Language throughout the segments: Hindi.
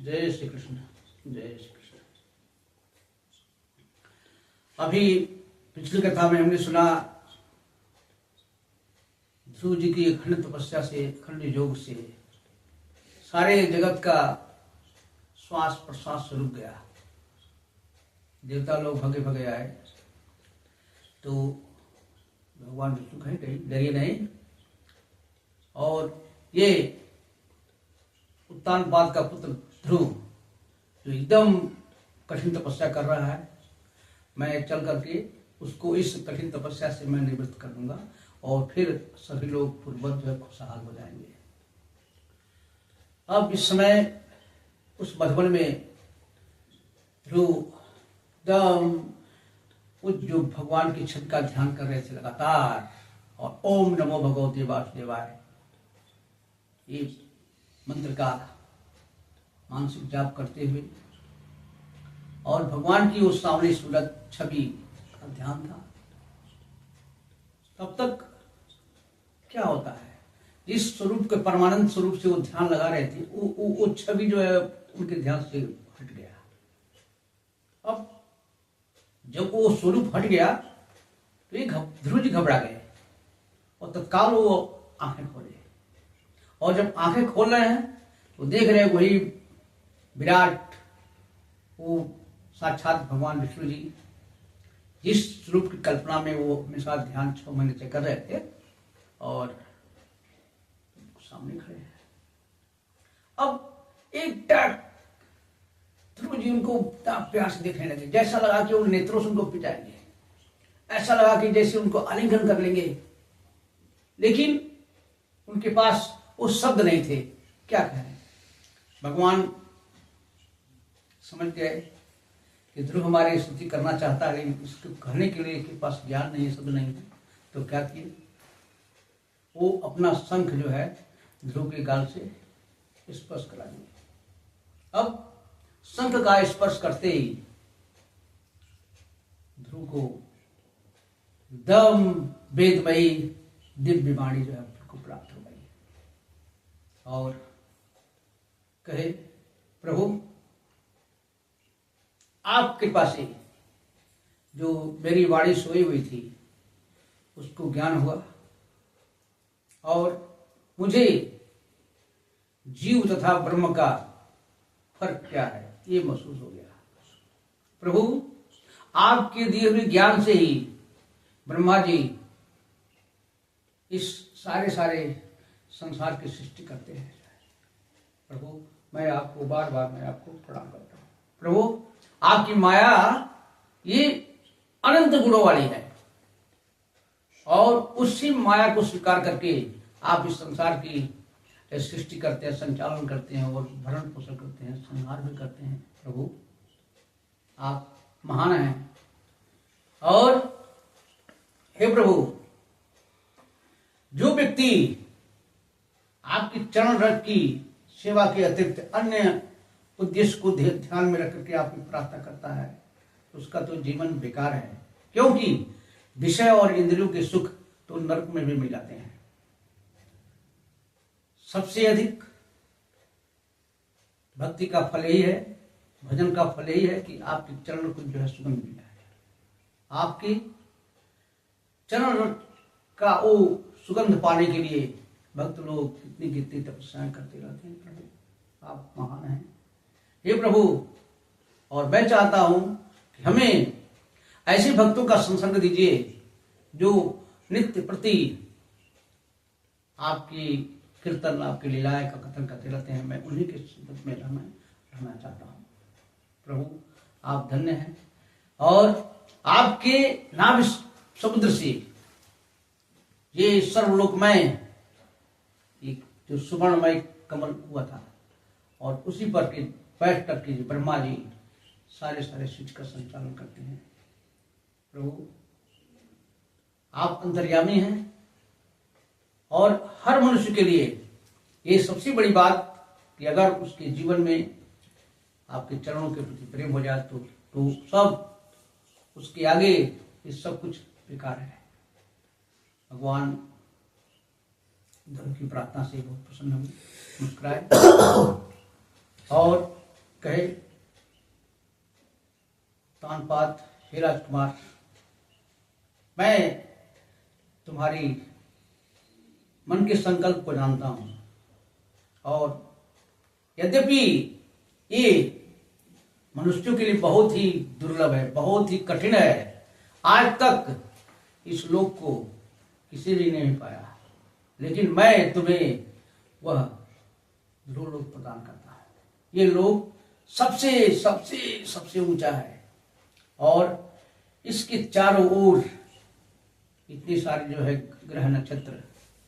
जय श्री कृष्ण। जय श्री कृष्ण। अभी पिछली कथा में हमने सुना ध्रुव जी की अखंड तपस्या से, अखंड योग से सारे जगत का श्वास प्रश्वास रुक गया। देवता लोग भगे भगे आए तो भगवान विष्णु कहे कहीं डरिए नहीं। और ये उत्तानपाद का पुत्र ध्रुव जो एकदम कठिन तपस्या कर रहा है, मैं चल करके उसको इस कठिन तपस्या से मैं निवृत्त कर दूंगा और फिर सभी लोग पूर्ववत जो है खुशहाल हो जाएंगे। अब इस समय उस मधुबन में ध्रुव एकदम उस जो भगवान की छवि का ध्यान कर रहे थे लगातार, और ओम नमो भगवते वासुदेवाय ये मंत्र का मानसिक जाप करते हुए और भगवान की उस सामने सूरत छवि का ध्यान था। तब तक क्या होता है, जिस स्वरूप के परमानंद स्वरूप से वो ध्यान लगा रहे थे वो छवि जो है उनके ध्यान से हट गया। अब जब वो स्वरूप हट गया तो ये ध्रुव जी घबरा गए और तत्काल वो आंखें खोले, और जब आंखें खोल रहे हैं तो देख रहे हैं वही विराट, वो साक्षात भगवान विष्णु जी जिस स्वरूप की कल्पना में वो हमेशा ध्यान 6 महीने से कर रहे थे, और सामने खड़े हैं। अब एक टक ध्रुव जी उनको प्यार से देखने लगे, जैसा लगा कि उन नेत्रों से उनको पिटाएंगे, ऐसा लगा कि जैसे उनको आलिंगन कर लेंगे, लेकिन उनके पास वो शब्द नहीं थे। क्या कहें, भगवान समझ गए कि ध्रुव हमारी स्तुति करना चाहता है, लेकिन उसको कहने के लिए के पास ज्ञान नहीं है, शब्द नहीं है। तो क्या किए, वो अपना शंख जो है ध्रुव के गाल से स्पर्श करा दिए। अब शंख का स्पर्श करते ही ध्रुव को दम वेदमयी दिव्य वाणी जो है को प्राप्त हो गई और कहे, प्रभु आप कृपा से जो मेरी वाणी सोई हुई थी उसको ज्ञान हुआ और मुझे जीव तथा ब्रह्म का फर्क क्या है ये महसूस हो गया। प्रभु आपके दिए हुए ज्ञान से ही ब्रह्मा जी इस सारे संसार की सृष्टि करते हैं। प्रभु मैं आपको बार बार मैं आपको प्रणाम करता हूँ। प्रभु आपकी माया ये अनंत गुणों वाली है और उसी माया को स्वीकार करके आप इस संसार की सृष्टि करते हैं, संचालन करते हैं और भरण पोषण करते हैं, संहार भी करते हैं। प्रभु आप महान हैं। और हे प्रभु, जो व्यक्ति आपकी चरण रज की सेवा के अतिरिक्त अन्य उद्देश्य को ध्यान में रख करके आपकी प्रार्थना करता है उसका तो जीवन बेकार है, क्योंकि विषय और इंद्रियों के सुख तो नरक में भी मिल जाते हैं। सबसे अधिक भक्ति का फल यही है, भजन का फल यही है कि आपके चरण को जो है सुगंध मिल जाए। आपके चरण का वो सुगंध पाने के लिए भक्त लोग कितनी कितनी तपस्याएं करते रहते हैं। प्रभु आप महान हैं। हे प्रभु, और मैं चाहता हूं कि हमें ऐसे भक्तों का संसर्ग दीजिए जो नित्य प्रति आपकी कीर्तन, आपकी लीलाएं का कथन करते रहते हैं। मैं उन्हीं के संगत में रहना चाहता हूं। प्रभु आप धन्य हैं और आपके नाभ समुद्र से ये सर्वलोकमय एक जो सुवर्णमय कमल हुआ था और उसी पर के बैठ करके ब्रह्मा जी सारे सृष्टि का संचालन करते हैं। प्रभु आप अंतर्यामी हैं और हर मनुष्य के लिए ये सबसे बड़ी बात कि अगर उसके जीवन में आपके चरणों के प्रति प्रेम हो जाए तो सब उसके आगे ये सब कुछ बेकार है। भगवान ध्रुव की प्रार्थना से बहुत प्रसन्न हुए, मुस्कुराए और कहे, तानपाद, हे राजकुमार, मैं तुम्हारी मन के संकल्प को जानता हूं, और यद्यपि ये मनुष्यों के लिए बहुत ही दुर्लभ है, बहुत ही कठिन है, आज तक इस लोक को किसी भी नहीं पाया, लेकिन मैं तुम्हें वह ध्रुव लोक प्रदान करता हूं। ये लोक सबसे सबसे सबसे ऊंचा है, और इसके चारों ओर इतनी सारी जो है ग्रह नक्षत्र,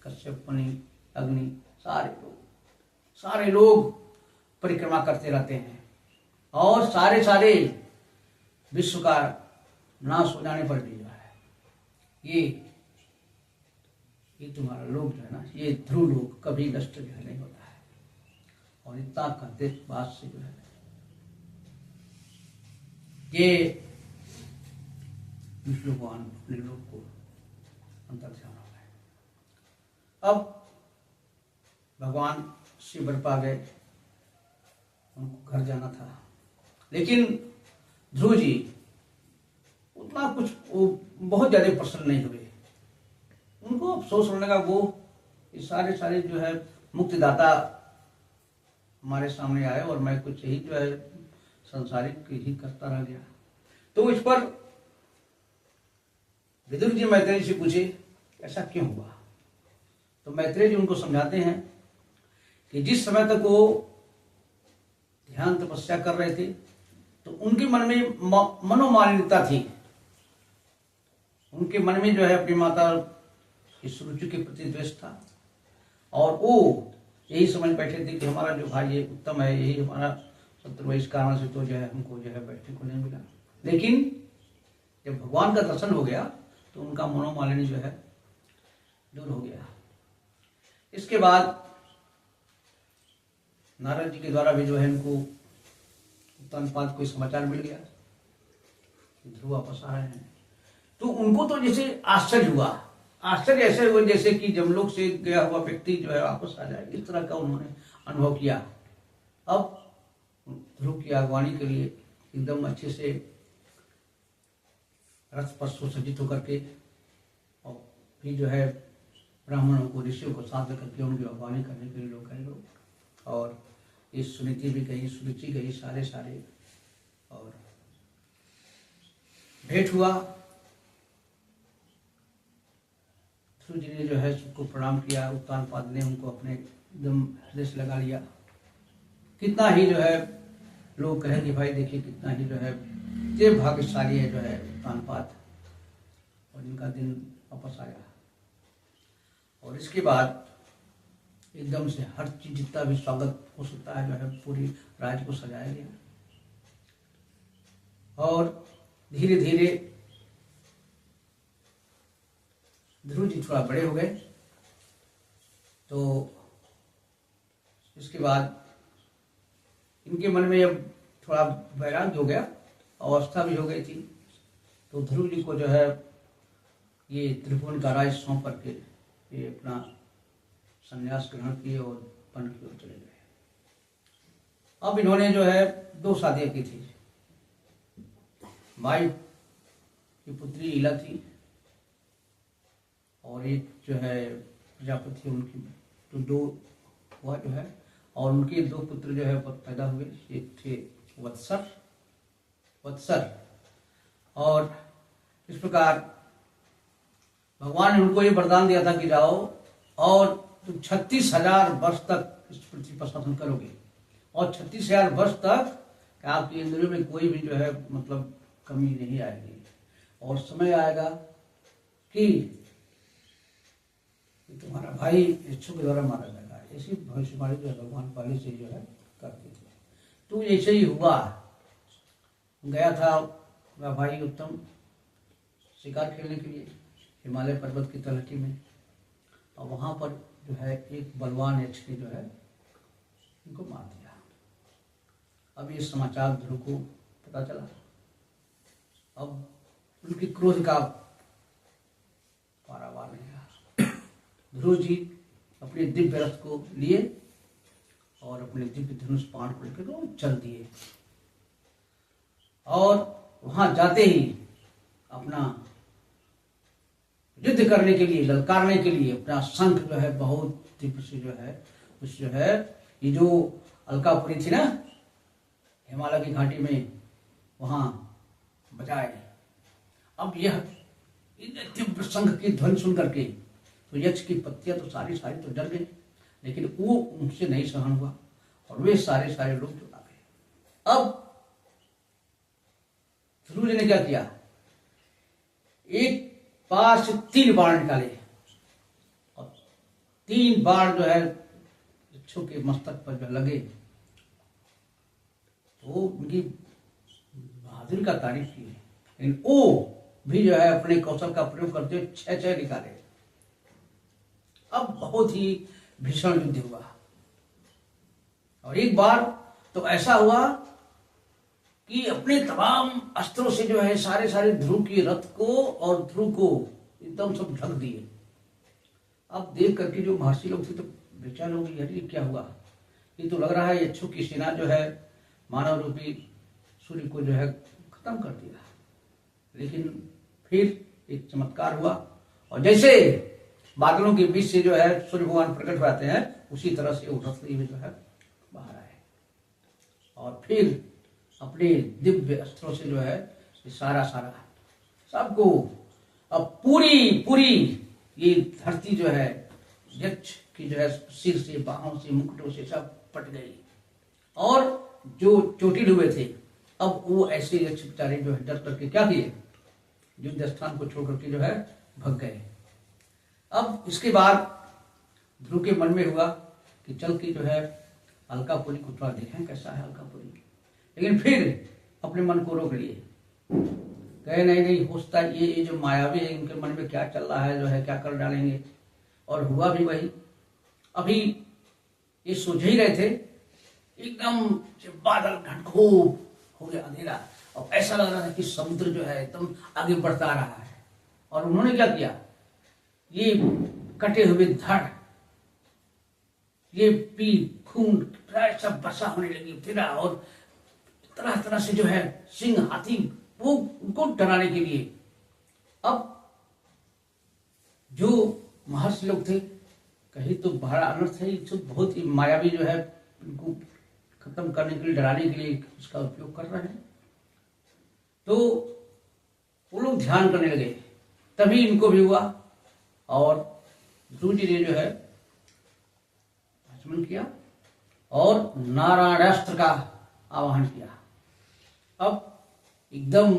कश्यप मुनि, अग्नि, सारे लोग परिक्रमा करते रहते हैं, और सारे विश्व का नाश हो जाने पर भी जो है ये तुम्हारा लोक जो है ना, ये ध्रुव लोक कभी नष्ट जो है नहीं होता है। और इतना करते बात से जो है ये विष्णु भगवान अपने लोक को अंतर ध्यान हो गए। अब भगवान शिव बर पा गए, उनको घर जाना था, लेकिन ध्रुव जी उतना कुछ वो बहुत ज्यादा प्रसन्न नहीं हुए। उनको अफसोस होने का, वो सारे जो है मुक्तिदाता हमारे सामने आए और मैं कुछ ही जो है संसारिक ही करता रह गया। तो इस पर विदुर जी मैत्रेय से पूछे, ऐसा क्यों हुआ? तो मैत्रेय जी उनको समझाते हैं कि जिस समय तक वो ध्यान तपस्या कर रहे थे, तो उनके मन में मनोमालिन्यता थी। उनके मन में जो है अपनी माता इस रुचि के प्रति द्वेष था, और वो यही समझ बैठे थे कि हमारा जो भाई है उत्तम है, यही हमारा शत्रु है, इस कारण से तो जो है हमको जो है बैठने को नहीं मिला। लेकिन जब भगवान का दर्शन हो गया तो उनका मनोमालिन्य जो है दूर हो गया। इसके बाद नारद जी के द्वारा भी जो है इनको तानपाद को समाचार मिल गया कि ध्रुव वापस आ रहे हैं। तो उनको तो जैसे आश्चर्य हुआ, आश्चर्य ऐसे हुआ जैसे कि जमलोक से गया हुआ व्यक्ति जो है वापस आ जाए, इस तरह का उन्होंने अनुभव किया। अब ध्रुव की अगवानी के लिए एकदम अच्छे से रथ पर सुसज्जित होकर के, और फिर जो है ब्राह्मणों को, ऋषियों को साथ करके उनकी अगवानी करने के लिए लोग गए लोग, और इस सुनीति भी गई, सुरुचि गई, सारे और भेंट हुआ। ध्रुव जी ने जो है सबको प्रणाम किया, उत्तानपाद ने उनको अपने एकदम हृदय से लगा लिया। कितना ही जो है लोग कहे कि भाई देखिए कितना ही जो है ये भाग्यशाली है जो है उत्तानपाद, और इनका दिन वापस आया। और इसके बाद एकदम से हर चीज जितना भी स्वागत हो सकता है जो है पूरी राज्य को सजाया गया, और धीरे धीरे ध्रुव जी थोड़ा बड़े हो गए। तो इसके बाद इनके मन में अब थोड़ा वैराग्य हो गया, अवस्था भी हो गई थी। तो ध्रुव जी को जो है ये त्रिभुवन का राज सौंप करके ये अपना संन्यास ग्रहण किए और वन की ओर चले गए। अब इन्होंने जो है 2 शादियां की थी। माई की पुत्री इला थी, और एक जो है प्रजापति उनकी, तो 2 हुआ जो है, और उनके 2 पुत्र जो है पैदा हुए। एक थे वत्सर, और इस प्रकार भगवान ने उनको ये वरदान दिया था कि जाओ और तुम 36,000 वर्ष तक इस पृथ्वी पर शासन करोगे, और 36,000 वर्ष तक आपके इंद्रियों में कोई भी जो है मतलब कमी नहीं आएगी, और समय आएगा कि तुम्हारा भाई इच्छुक के द्वारा मारा जाएगा। ऐसी भविष्यवाणी जो है भगवान पहले से जो है करते थे। तो ऐसे ही हुआ। गया था मेरा भाई उत्तम शिकार खेलने के लिए हिमालय पर्वत की तलहटी में, और वहां पर जो है एक बलवान यक्ष ने जो है उनको मार दिया। अब ये समाचार ध्रुव को पता चला। अब उनकी क्रोध का पारावार नहीं रहा। ध्रुव जी अपने दिव्य रथ को लिए और अपने अपने दिव्य धनुष बाण को लेकर वो चल दिए और वहां जाते ही अपना युद्ध करने के लिए, ललकारने के लिए अपना शंख जो है बहुत दिव्य से जो है उस जो है ये जो अलकापुरी थी ना हिमालय की घाटी में, वहां बजाए। अब यह दिव्य शंख की ध्वनि सुन करके तो यक्ष की पत्तियां तो सारी तो डर गई, लेकिन वो उनसे नहीं सहन हुआ और वे सारे लोग जो आ गए। अब ध्रुव जी ने क्या किया, एक पार से 3 बाण निकाले और 3 बाण जो है इच्छुक के मस्तक पर जो लगे तो उनकी बहादुरी का तारीफ की है, लेकिन वो भी जो है अपने कौशल का प्रयोग करते हुए 6 निकाले। अब बहुत ही भीषण युद्ध हुआ और एक बार तो ऐसा हुआ कि अपने तमाम अस्त्रों से जो है सारे ध्रुव के रथ को और ध्रुव को एकदम सब ढक दिए। अब देख करके जो महर्षि लोग थे तो बेचारे लोग, ये क्या हुआ, ये तो लग रहा है यक्षों की सेना जो है मानव रूपी सूर्य को जो है खत्म कर दिया। लेकिन फिर एक चमत्कार हुआ और जैसे बादलों के बीच से जो है सूर्य भगवान प्रकट हो जाते हैं उसी तरह से वो रथ में जो है बाहर आए और फिर अपने दिव्य अस्त्रों से जो है सारा सबको, अब पूरी ये धरती जो है यक्ष की जो है सिर से, बाहों से, मुकुटों से सब पट गई और जो चोटिल हुए थे अब वो ऐसे यक्ष बेचारे जो है डर करके क्या किए, युद्ध स्थान को छोड़ करके जो है भग गए। अब इसके बाद ध्रुव के मन में हुआ कि चल के जो है अलकापुरी को थोड़ा देखें कैसा है अलकापुरी, लेकिन फिर अपने मन को रोक लिए, कहे नहीं होता ये जो मायावी है इनके मन में क्या चल रहा है, जो है क्या कर डालेंगे। और हुआ भी वही। अभी ये सोच ही रहे थे, एकदम बादल घनघोर हो गया, अंधेरा, और ऐसा लग रहा था कि समुद्र जो है एकदम आगे बढ़ता रहा है। और उन्होंने क्या किया, ये कटे हुए धड़, ये पीप, खून प्राय सब बसा होने लगी फिरा, और तरह से जो है सिंह, हाथी, वो उनको डराने के लिए। अब जो महर्षि लोग थे कहीं तो बड़ा अनर्थ है, तो बहुत ही मायावी जो है उनको खत्म करने के लिए, डराने के लिए उसका उपयोग कर रहे हैं। तो वो लोग ध्यान करने लगे, तभी इनको भी हुआ और ध्रुव जी ने जो है आचमन किया और नारायणास्त्र का आवाहन किया। अब एकदम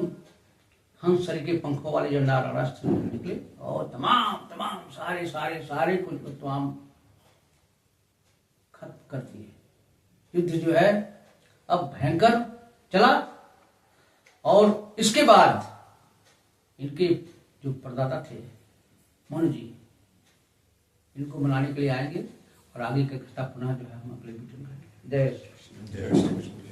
हंस के पंखों वाले जो नारायणास्त्र निकले और तमाम सारे कुछ तमाम खत्म कर दिए। युद्ध जो है अब भयंकर चला और इसके बाद इनके जो प्रदाता थे मनु जी, इनको मनाने के लिए आएंगे और आगे का कथा पुनः जो है हम अगले वीडियो में। जय श्री कृष्ण।